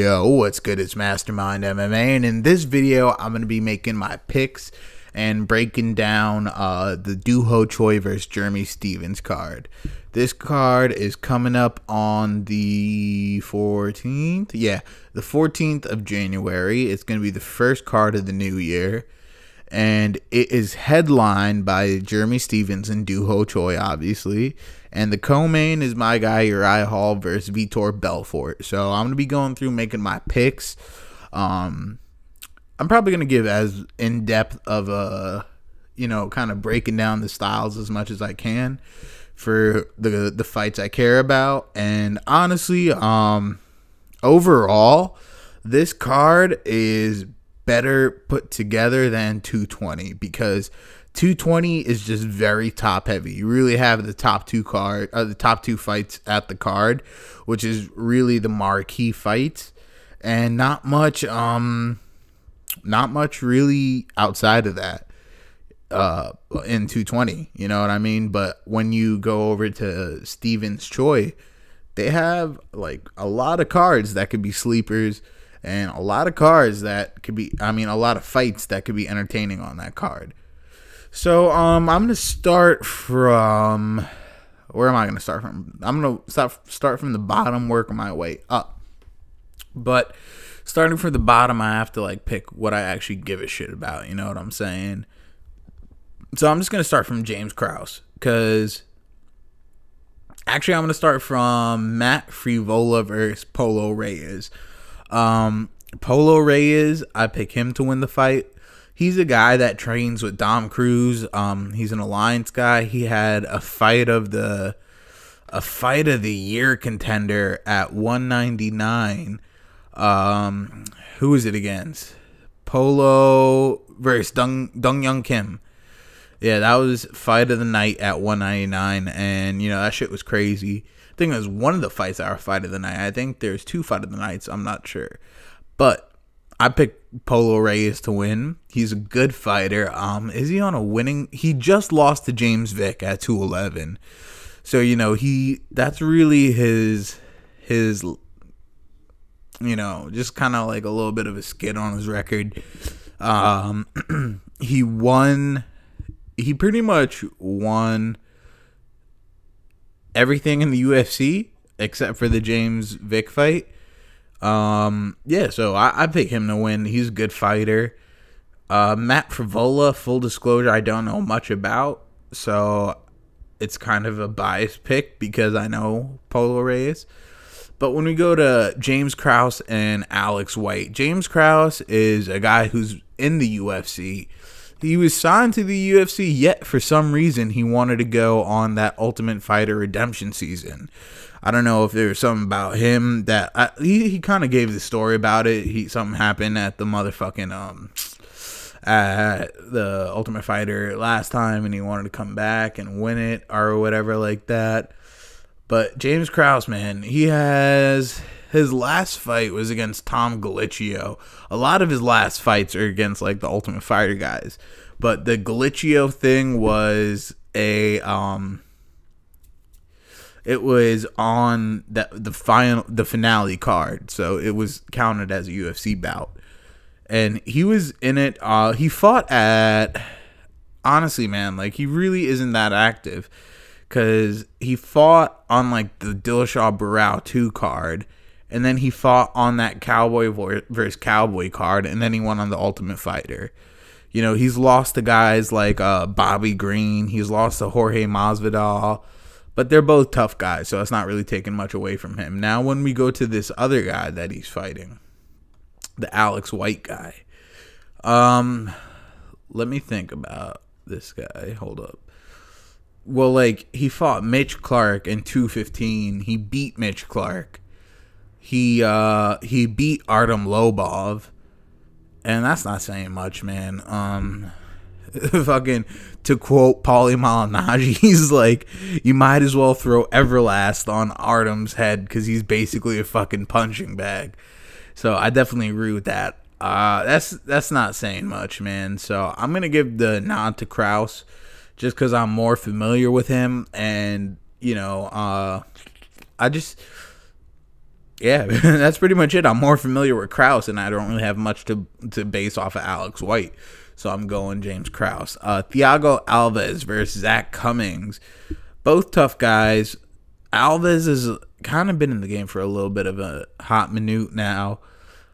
Yo, what's good? It's Mastermind MMA, and in this video, I'm going to be making my picks and breaking down the Choi versus Jeremy Stephens card. This card is coming up on the 14th. Yeah, the 14th of January. It's going to be the first card of the new year, and it is headlined by Jeremy Stephens and Choi, obviously. And the co-main is my guy Uriah Hall versus Vitor Belfort. So I'm going to be going through making my picks. I'm probably going to give as in-depth of a, kind of breaking down the styles as much as I can for the fights I care about. And honestly, overall, this card is better put together than 220 because 220 is just very top heavy. You really have the top two fights at the card, which is really the marquee fights, and not much really outside of that in 220. You know what I mean? But when you go over to Stephens Choi, they have like a lot of cards that could be sleepers, and a lot of cards that could be, a lot of fights that could be entertaining on that card. So I'm gonna start from, where am I gonna start from? I'm gonna start from the bottom, work my way up. But starting from the bottom, I have to like pick what I actually give a shit about. You know what I'm saying? So I'm just gonna start from James Krause, because actually I'm gonna start from Matt Frevola versus Polo Reyes. Polo Reyes, I pick him to win the fight. He's a guy that trains with Dom Cruz. He's an Alliance guy. He had a fight of the year contender at 199. Who is it against? Polo versus Dong Young Kim. Yeah, that was fight of the night at 199, and that shit was crazy. I think it was one of the fights that were fight of the night. I think there's two fight of the nights. I'm not sure, but I picked Polo Reyes to win. He's a good fighter. Is he on a winning? He just lost to James Vick at 211. So, that's really his just kind of like a little bit of a skid on his record. He pretty much won everything in the UFC except for the James Vick fight. So I pick him to win. He's a good fighter. Matt Frevola, full disclosure, I don't know much about, so it's kind of a biased pick because I know Polo Reyes. But when we go to James Krause and Alex White, James Krause is a guy who's in the UFC. He was signed to the UFC, yet for some reason he wanted to go on that Ultimate Fighter Redemption season. I don't know if there was something about him that he kind of gave the story about it. Something happened at the motherfucking at the Ultimate Fighter last time, and he wanted to come back and win it or whatever like that. But James Krause, man, his last fight was against Tom Galicchio. A lot of his last fights are against like the Ultimate Fighter guys, but the Galicchio thing was it was on the finale card, so it was counted as a UFC bout, and he was in it. He fought at, honestly, man, like he really isn't that active, because he fought on like the Dillashaw Barao 2 card, and then he fought on that Cowboy versus Cowboy card, and then he won on the Ultimate Fighter. He's lost to guys like Bobby Green. He's lost to Jorge Masvidal. But they're both tough guys, so it's not really taking much away from him. Now, when we go to this other guy that he's fighting, the Alex White guy, let me think about this guy. Hold up. Well, like, he fought Mitch Clark in 215. He beat Mitch Clark. He beat Artem Lobov, and that's not saying much, man. Fucking, to quote Paulie Malignaggi, he's like, you might as well throw Everlast on Artem's head because he's basically a fucking punching bag. So I definitely agree with that. That's not saying much, man. So I'm gonna give the nod to Krause just because I'm more familiar with him, and Yeah, that's pretty much it. I'm more familiar with Krause, and I don't really have much to base off of Alex White. So I'm going James Krause. Thiago Alves versus Zach Cummings. Both tough guys. Alves has kind of been in the game for a little bit of a hot minute now.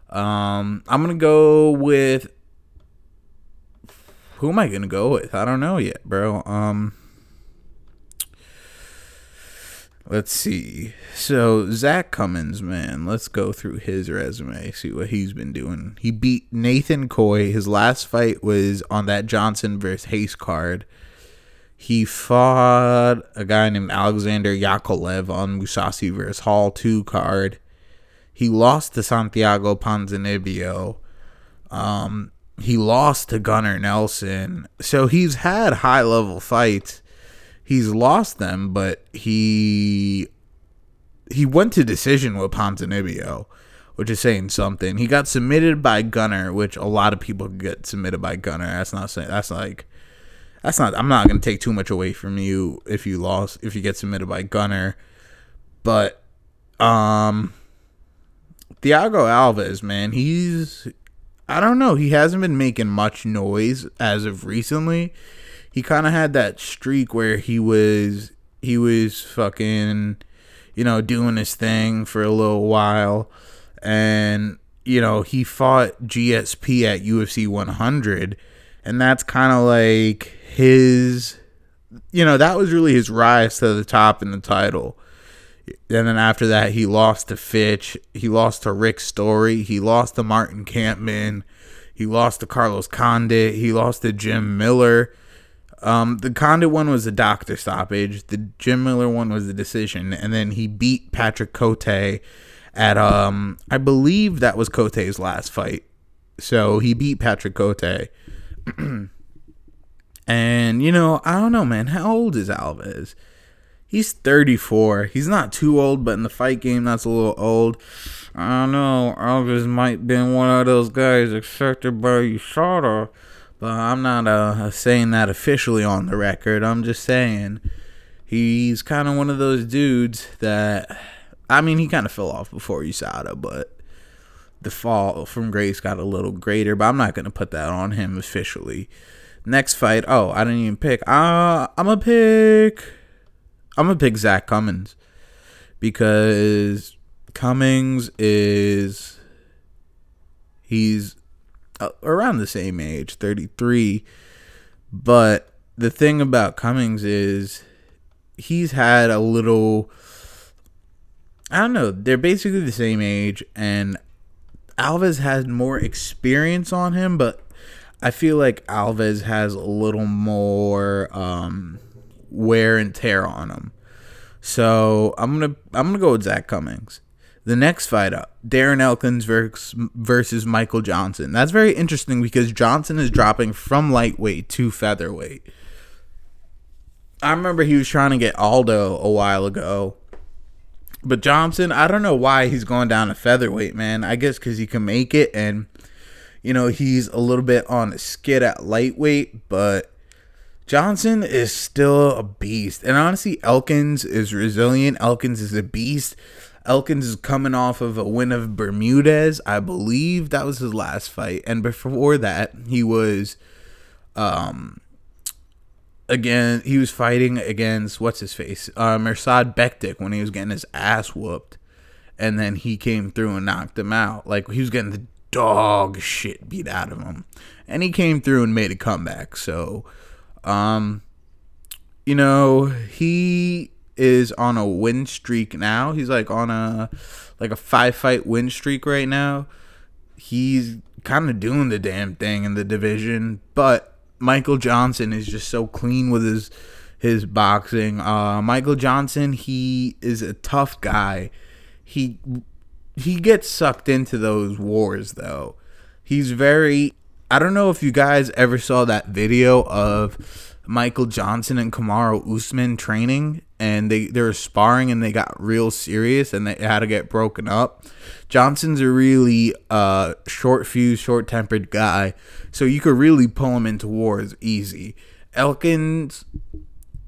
I'm going to go with... Who am I going to go with? I don't know yet, bro. Let's see. So, Zach Cummings, man. Let's go through his resume, see what he's been doing. He beat Nathan Choi. His last fight was on that Johnson versus Hayes card. He fought a guy named Alexander Yakovlev on Musashi versus Hall 2 card. He lost to Santiago Ponzinibbio. He lost to Gunnar Nelson. So, he's had high-level fights. He's lost them, but he went to decision with Ponzinibbio, which is saying something. He got submitted by Gunnar, which a lot of people get submitted by Gunnar. I'm not going to take too much away from you if you get submitted by Gunnar. But Thiago Alves, man, I don't know, he hasn't been making much noise as of recently. He kind of had that streak where he was fucking, doing his thing for a little while. And, he fought GSP at UFC 100. And that's kind of like his, that was really his rise to the top in the title. And then after that, he lost to Fitch. He lost to Rick Story. He lost to Martin Kampman. He lost to Carlos Condit. He lost to Jim Miller. The Condit one was a doctor stoppage. The Jim Miller one was a decision. And then he beat Patrick Cote at, I believe that was Cote's last fight. So he beat Patrick Cote. And, I don't know, man. How old is Alves? He's 34. He's not too old, but in the fight game, that's a little old. I don't know. Alves might have been one of those guys accepted by USADA. But I'm not saying that officially on the record. I'm just saying he's kind of one of those dudes that, he kind of fell off before USADA, but the fall from grace got a little greater. But I'm not going to put that on him officially. Next fight. Oh, I didn't even pick. I'm gonna pick Zach Cummings because Cummings he's around the same age, 33. But the thing about Cummings is he's had a little, I don't know, they're basically the same age, and Alves has more experience on him, but I feel like Alves has a little more wear and tear on him. So I'm gonna go with Zach Cummings. The next fight up, Darren Elkins versus Michael Johnson. That's very interesting because Johnson is dropping from lightweight to featherweight. I remember he was trying to get Aldo a while ago. But Johnson, I don't know why he's going down to featherweight, man. I guess because he can make it, and, he's a little bit on a skid at lightweight. But Johnson is still a beast. And honestly, Elkins is resilient. Elkins is a beast. Elkins is coming off of a win of Bermudez. I believe that was his last fight. And before that, he was, he was fighting against, Mirsad Bektik when he was getting his ass whooped. And then he came through and knocked him out. Like, he was getting the dog shit beat out of him. And he came through and made a comeback. So, he is on a win streak now. He's like on a 5-fight win streak right now. He's kind of doing the damn thing in the division, but Michael Johnson is just so clean with his boxing. Michael Johnson, he is a tough guy. He gets sucked into those wars though. He's very, I don't know if you guys ever saw that video of Michael Johnson and Kamaru Usman training, and they were sparring and they got real serious and they had to get broken up. Johnson's a really short-fused, short-tempered guy, so you could really pull him into wars easy. Elkins,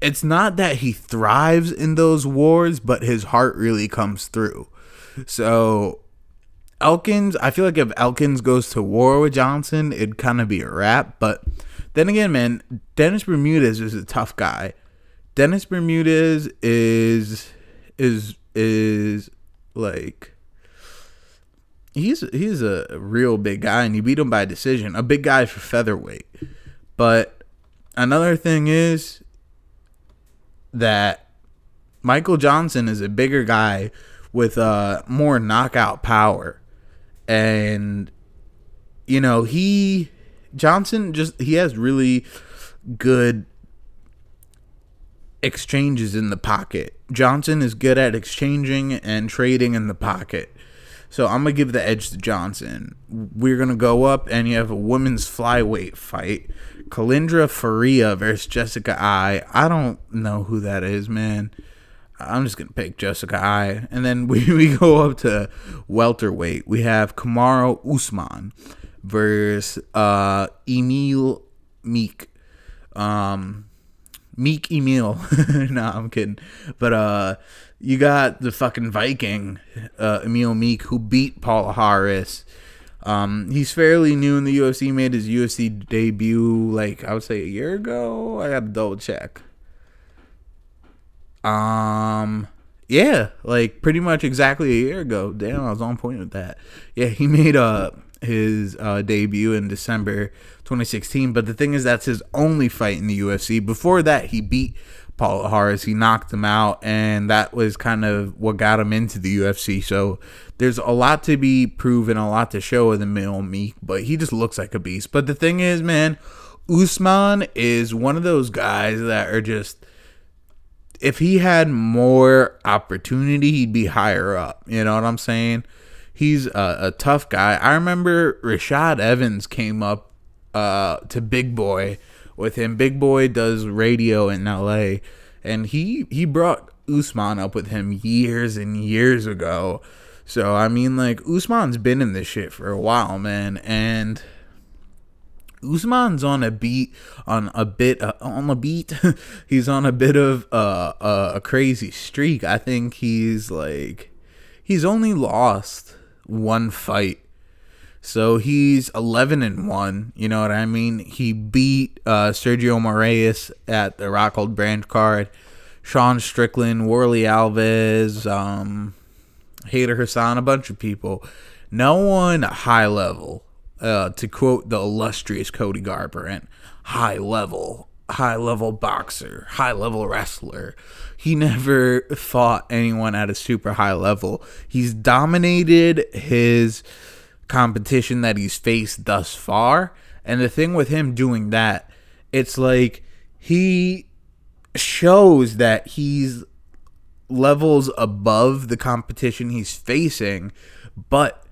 it's not that he thrives in those wars, but his heart really comes through. So Elkins, I feel like if Elkins goes to war with Johnson, it'd kind of be a wrap. But then again, man, Dennis Bermudez is a tough guy. Dennis Bermudez is like, he's a real big guy, and you beat him by decision. A big guy for featherweight. But another thing is that Michael Johnson is a bigger guy with more knockout power. And, you know, Johnson he has really good exchanges in the pocket. Johnson is good at exchanging and trading in the pocket. So I'm going to give the edge to Johnson. We're going to go up, and you have a women's flyweight fight. Kalindra Faria versus Jessica Ai. I don't know who that is, man. I'm just going to pick Jessica Ai. And then we go up to welterweight. We have Kamaru Usman versus Emil Meek. Meek Emil. Nah, I'm kidding. But you got the fucking Viking, Emil Meek, who beat Paul Harris. He's fairly new in the UFC. Made his UFC debut, like, I would say a year ago. I got to double check. Yeah, like pretty much exactly a year ago. Damn, I was on point with that. Yeah, he made his debut in December 2016. But the thing is, that's his only fight in the UFC. Before that, he beat Paul Harris. He knocked him out, and that was kind of what got him into the UFC. So there's a lot to be proven, a lot to show with Emil Meek, but he just looks like a beast. But the thing is, man, Usman is one of those guys that are just, if he had more opportunity, he'd be higher up. You know what I'm saying? He's a tough guy. I remember Rashad Evans came up to Big Boy with him. Big Boy does radio in LA, and he brought Usman up with him years and years ago. So I mean, like, Usman's been in this shit for a while, man, and Usman's on a beat. He's on a bit of a crazy streak. I think he's only lost one fight. So he's 11-1. You know what I mean? He beat Sergio Moraes at the Rockhold Branch card. Sean Strickland, Warley Alves, Hayder Hassan, a bunch of people. No one high level. To quote the illustrious Cody Garbrandt, high level boxer, high level wrestler. He never fought anyone at a super high level. He's dominated his competition that he's faced thus far. And the thing with him doing that, it's like he shows that he's levels above the competition he's facing, but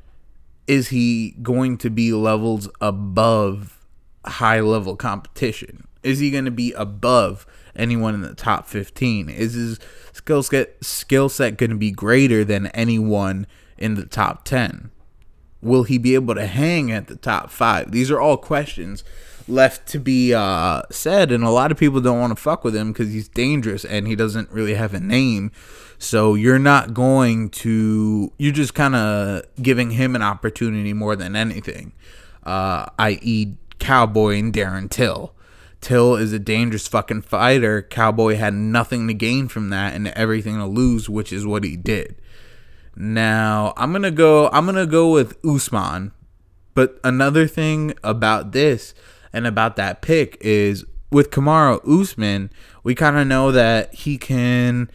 is he going to be levels above high level competition? Is he going to be above anyone in the top 15? Is his skill set going to be greater than anyone in the top 10? Will he be able to hang at the top 5? These are all questions left to be said, and a lot of people don't want to fuck with him because he's dangerous and he doesn't really have a name. So you're just kind of giving him an opportunity more than anything, i.e. Cowboy and Darren Till. Till is a dangerous fucking fighter. Cowboy had nothing to gain from that and everything to lose, which is what he did. Now I'm gonna go with Usman. But another thing about this and about that pick is with Kamaru Usman, we kind of know that he can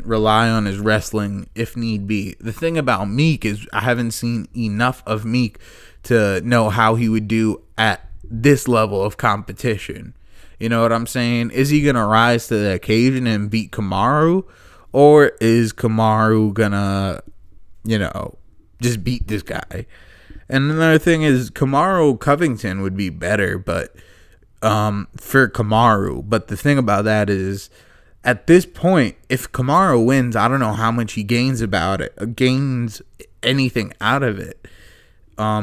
rely on his wrestling if need be. The thing about Meek is I haven't seen enough of Meek to know how he would do at this level of competition. You know what I'm saying? Is he going to rise to the occasion and beat Kamaru? Or is Kamaru going to, just beat this guy? And another thing is Kamaru Covington would be better, but for Kamaru. But the thing about that is, at this point, if Kamaru wins, I don't know how much he gains anything out of it.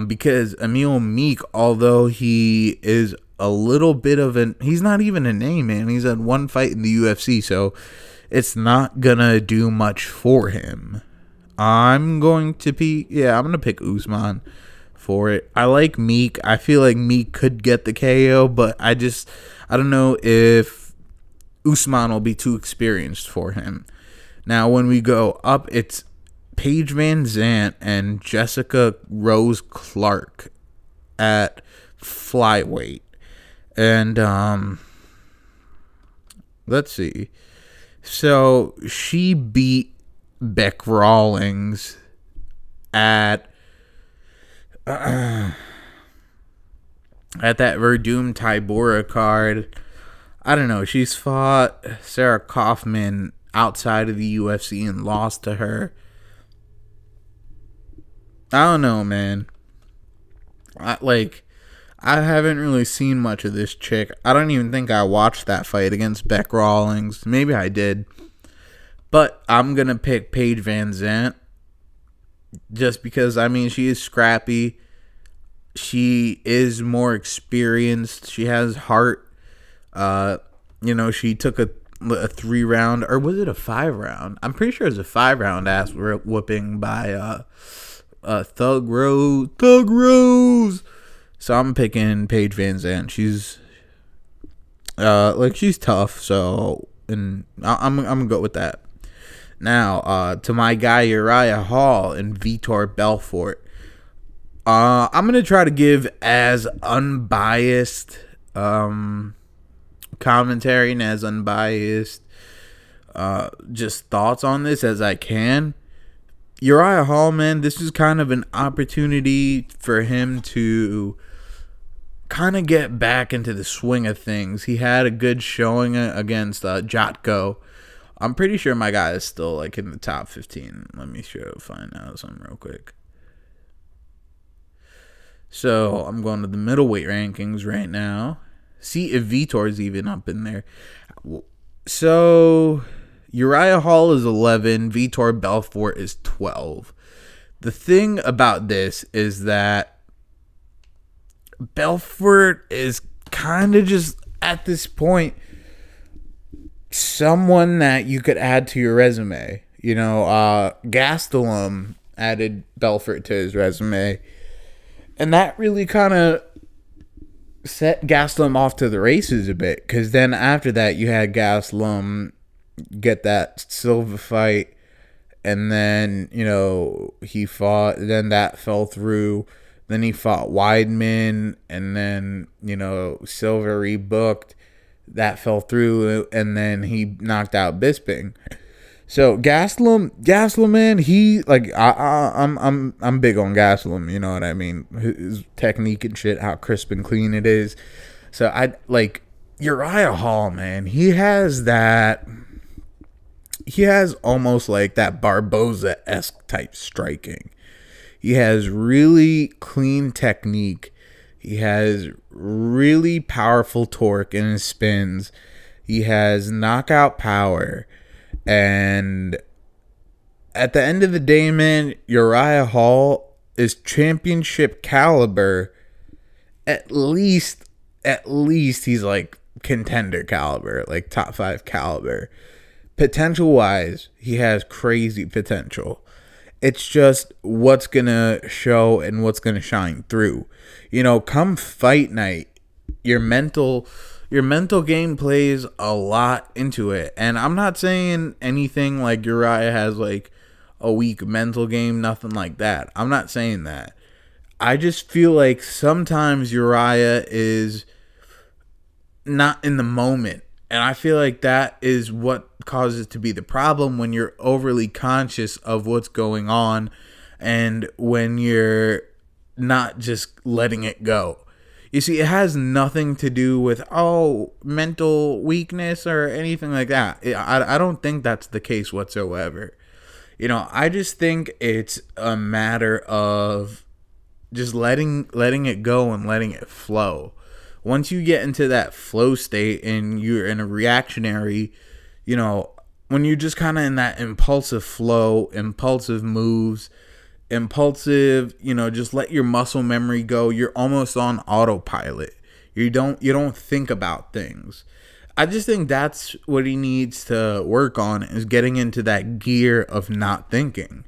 Because Emil Meek, although he is a little bit of he's not even a name, man. He's had one fight in the UFC, so it's not gonna do much for him. I'm going to I'm going to pick Usman for it. I like Meek. I feel like Meek could get the KO, but I don't know if Usman will be too experienced for him. Now, when we go up, it's Paige Vanzant and Jessica Rose Clark at flyweight. And let's see. So she beat Beck Rawlings at that Verdum Tybura card. I don't know. She's fought Sarah Kaufman outside of the UFC and lost to her. I don't know, man. I haven't really seen much of this chick. I don't even think I watched that fight against Beck Rawlings. Maybe I did. But I'm going to pick Paige Vanzant. Just because, I mean, she is scrappy. She is more experienced. She has heart. She took a 3-round, or was it a 5-round? I'm pretty sure it was a 5-round ass whooping by Thug Rose. So I'm picking Paige Vanzant. She's she's tough. So, and I'm gonna go with that. Now, to my guy Uriah Hall and Vitor Belfort. I'm gonna try to give as unbiased commentary and as unbiased just thoughts on this as I can. Uriah Hall, man, this is kind of an opportunity for him to kind of get back into the swing of things. He had a good showing against Jotko. I'm pretty sure my guy is still like in the top 15. Let me find out something real quick. So I'm going to the middleweight rankings right now. See if Vitor's even up in there. So Uriah Hall is 11. Vitor Belfort is 12. The thing about this is that Belfort is kind of just at this point someone that you could add to your resume. Gastelum added Belfort to his resume, and that really kind of set Gastelum off to the races a bit, because then after that you had Gastelum get that Silva fight, and then he fought, then that fell through. Then he fought Weidman, and then Silva rebooked. That fell through, and then he knocked out Bisping. So Gastelum, man, he I'm big on Gastelum. You know what I mean? His technique and shit, how crisp and clean it is. So I like Uriah Hall, man. He has almost like that Barboza-esque type striking. He has really clean technique. He has really powerful torque in his spins. He has knockout power. And at the end of the day, man, Uriah Hall is championship caliber. At least he's like contender caliber, like top 5 caliber. Potential-wise, he has crazy potential. It's just what's going to show and what's going to shine through. Come fight night, your mental game plays a lot into it. And I'm not saying anything like Uriah has like a weak mental game, nothing like that. I'm not saying that. I just feel like sometimes Uriah is not in the moment. And I feel like that is what causes to be the problem when you're overly conscious of what's going on and when you're not just letting it go. You see, it has nothing to do with, mental weakness or anything like that. I don't think that's the case whatsoever. I just think it's a matter of just letting it go and letting it flow. Once you get into that flow state and you're in a reactionary, when you're just kind of in that impulsive flow, impulsive moves, just let your muscle memory go. You're almost on autopilot. You don't think about things. I just think that's what he needs to work on, is getting into that gear of not thinking.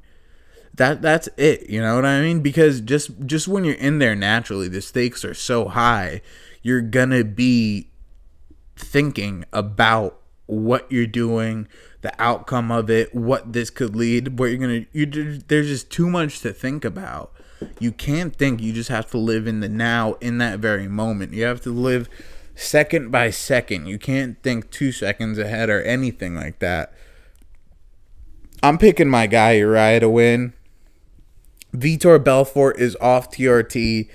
that's it. You know what I mean? Because just when you're in there naturally, the stakes are so high, you're gonna be thinking about what you're doing, the outcome of it, what this could lead, what there's just too much to think about. You can't think, you just have to live in the now, in that very moment. You have to live second by second. You can't think 2 seconds ahead or anything like that. I'm picking my guy Uriah to win. Vitor Belfort is off TRT.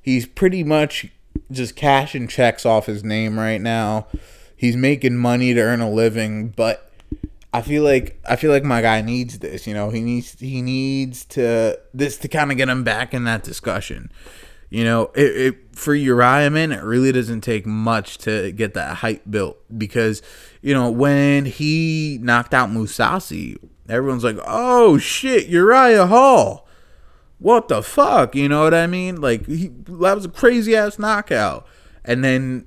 He's pretty much just cashing checks off his name right now. He's making money to earn a living, but I feel like my guy needs this. You know, he needs this to kind of get him back in that discussion. You know, for Uriah, man, it really doesn't take much to get that hype built, because, you know, when he knocked out Mousasi, everyone's like, oh shit, Uriah Hall. What the fuck? You know what I mean? Like, that was a crazy ass knockout. And then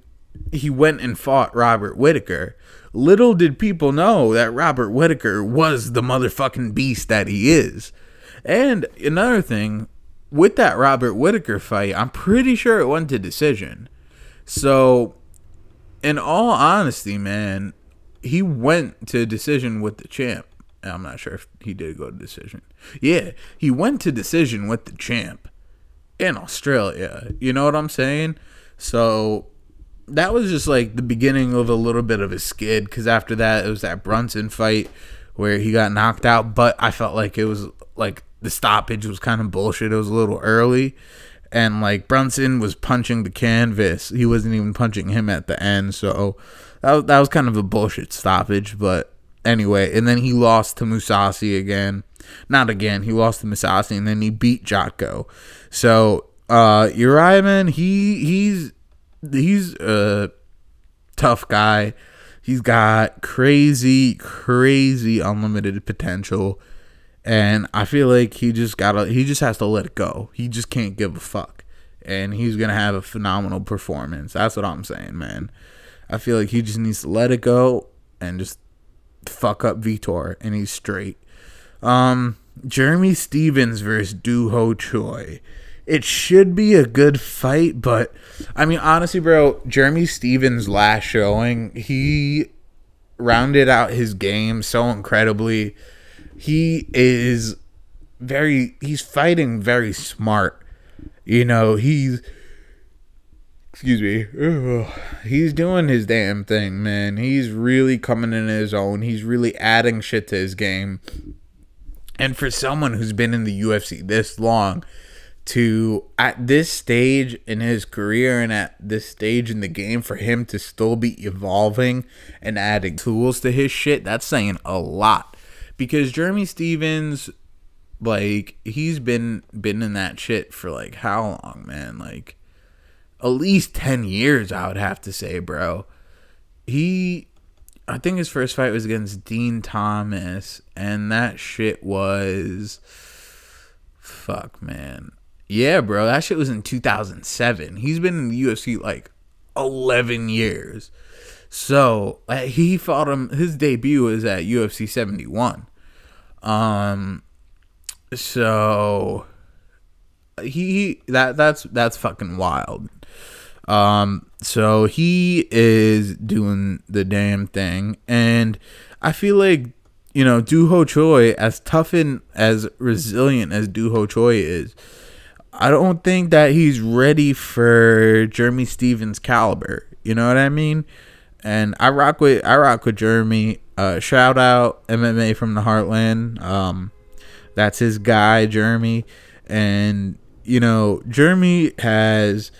he went and fought Robert Whittaker. Little did people know that Robert Whittaker was the motherfucking beast that he is. And another thing, with that Robert Whittaker fight, I'm pretty sure it went to decision. So, in all honesty, man, he went to decision with the champ. I'm not sure if he did go to decision. Yeah, he went to decision with the champ in Australia. You know what I'm saying? So that was just like the beginning of a little bit of a skid, because after that, it was that Brunson fight where he got knocked out. But I felt like it was like the stoppage was kind of bullshit. It was a little early. And like Brunson was punching the canvas. He wasn't even punching him at the end. So that was kind of a bullshit stoppage. But anyway, and then he lost to Mousasi again. Not again. He lost to Mousasi, and then he beat Jotko. So Uriah, man, he's a tough guy. He's got crazy unlimited potential, and I feel like he just has to let it go. He just can't give a fuck, and he's gonna have a phenomenal performance. That's what I'm saying, man. I feel like he just needs to let it go and just fuck up Vitor, and he's straight. Jeremy Stephens versus Doo-Ho Choi. It should be a good fight, but I mean, honestly, bro, Jeremy Stephens' last showing, he rounded out his game so incredibly. He's fighting very smart. You know, he's doing his damn thing, man. He's really coming in his own. He's really adding shit to his game. And for someone who's been in the UFC this long, to at this stage in his career and at this stage in the game, for him to still be evolving and adding tools to his shit, that's saying a lot. Because Jeremy Stephens, like, he's been in that shit for like how long, man? Like at least 10 years, I would have to say, bro. I think his first fight was against Dean Thomas, and that shit was, fuck, man. Yeah, bro, that shit was in 2007. He's been in the UFC like 11 years. So he fought him. His debut was at UFC 71. So that's fucking wild. So he is doing the damn thing, and I feel like, you know, Doo-Ho Choi, as tough and as resilient as Doo-Ho Choi is, I don't think that he's ready for Jeremy Stephens' caliber. You know what I mean? And I rock with Jeremy. Shout out MMA from the Heartland. That's his guy, Jeremy. And, you know, Jeremy has...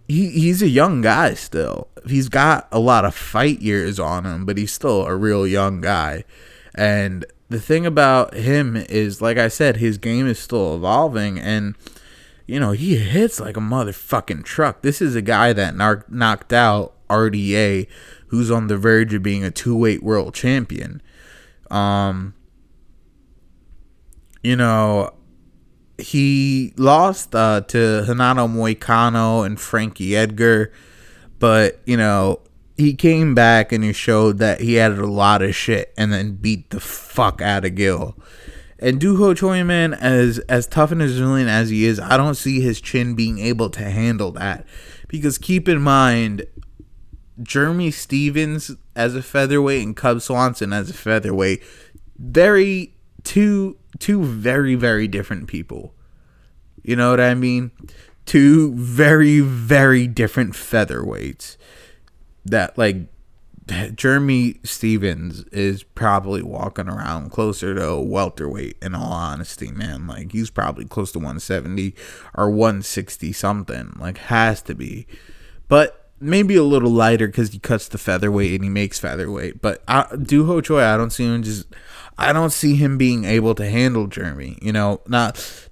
He's a young guy still. He's got a lot of fight years on him, but he's still a real young guy. And the thing about him is, like I said, his game is still evolving, and, you know, he hits like a motherfucking truck. This is a guy that knocked out RDA, who's on the verge of being a 2-weight world champion. You know, he lost to Renato Moicano and Frankie Edgar, but, you know, he came back and he showed that he had a lot of shit and then beat the fuck out of Gil. And Doo-Ho Choi, man, as tough and as resilient as he is, I don't see his chin being able to handle that. Because keep in mind, Jeremy Stevens as a featherweight and Cub Swanson as a featherweight, two very, very different people. You know what I mean? Two very, very different featherweights. That, like, Jeremy Stevens is probably walking around closer to a welterweight, in all honesty, man. Like, he's probably close to 170 or 160 something. Like, has to be. But maybe a little lighter because he cuts the featherweight and he makes featherweight. But Doo-Ho Choi, I don't see him being able to handle Jeremy. You know,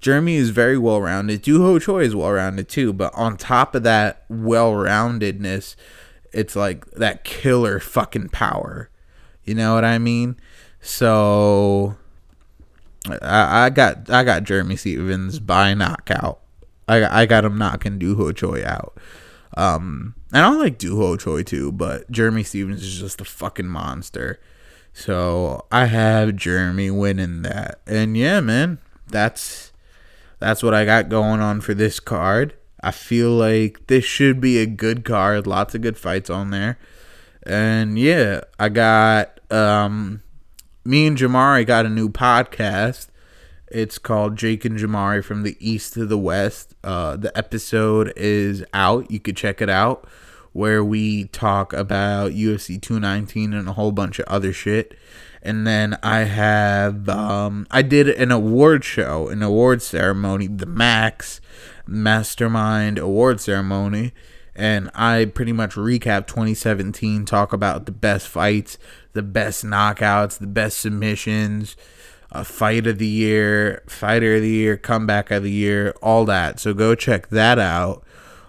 Jeremy is very well-rounded. Doo-Ho Choi is well-rounded too. But on top of that well-roundedness, it's like that killer fucking power. You know what I mean? So I got Jeremy Stevens by knockout. I got him knocking Doo-Ho Choi out. And I like Doo-Ho Choi too, but Jeremy Stevens is just a fucking monster. So I have Jeremy winning that. And yeah, man, that's what I got going on for this card. I feel like this should be a good card. Lots of good fights on there. And yeah, I got me and Jamari got a new podcast. It's called Jake and Jamari from the East to the West. The episode is out. You could check it out, where we talk about UFC 219 and a whole bunch of other shit. And then I have I did an award show, an award ceremony, the Mastermind award ceremony, and I pretty much recap 2017, talk about the best fights, the best knockouts, the best submissions, fight of the year, fighter of the year, comeback of the year, all that. So go check that out.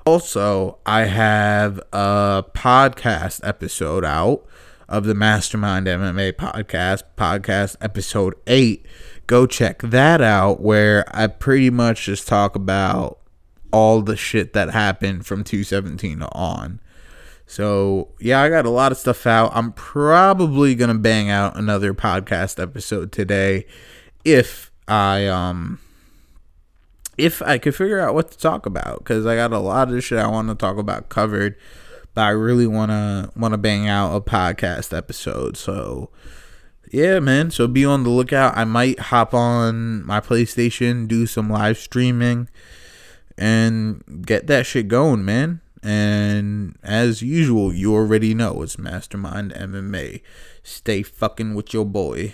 Also, I have a podcast episode out of the Mastermind MMA podcast episode 8. Go check that out, where I pretty much just talk about all the shit that happened from 217 on. So, yeah, I got a lot of stuff out. I'm probably going to bang out another podcast episode today if I could figure out what to talk about, because I got a lot of shit I want to talk about covered, but I really want to bang out a podcast episode. So, yeah, man. So be on the lookout. I might hop on my PlayStation, do some live streaming, and get that shit going, man. And as usual, you already know it's Mastermind MMA. Stay fucking with your boy.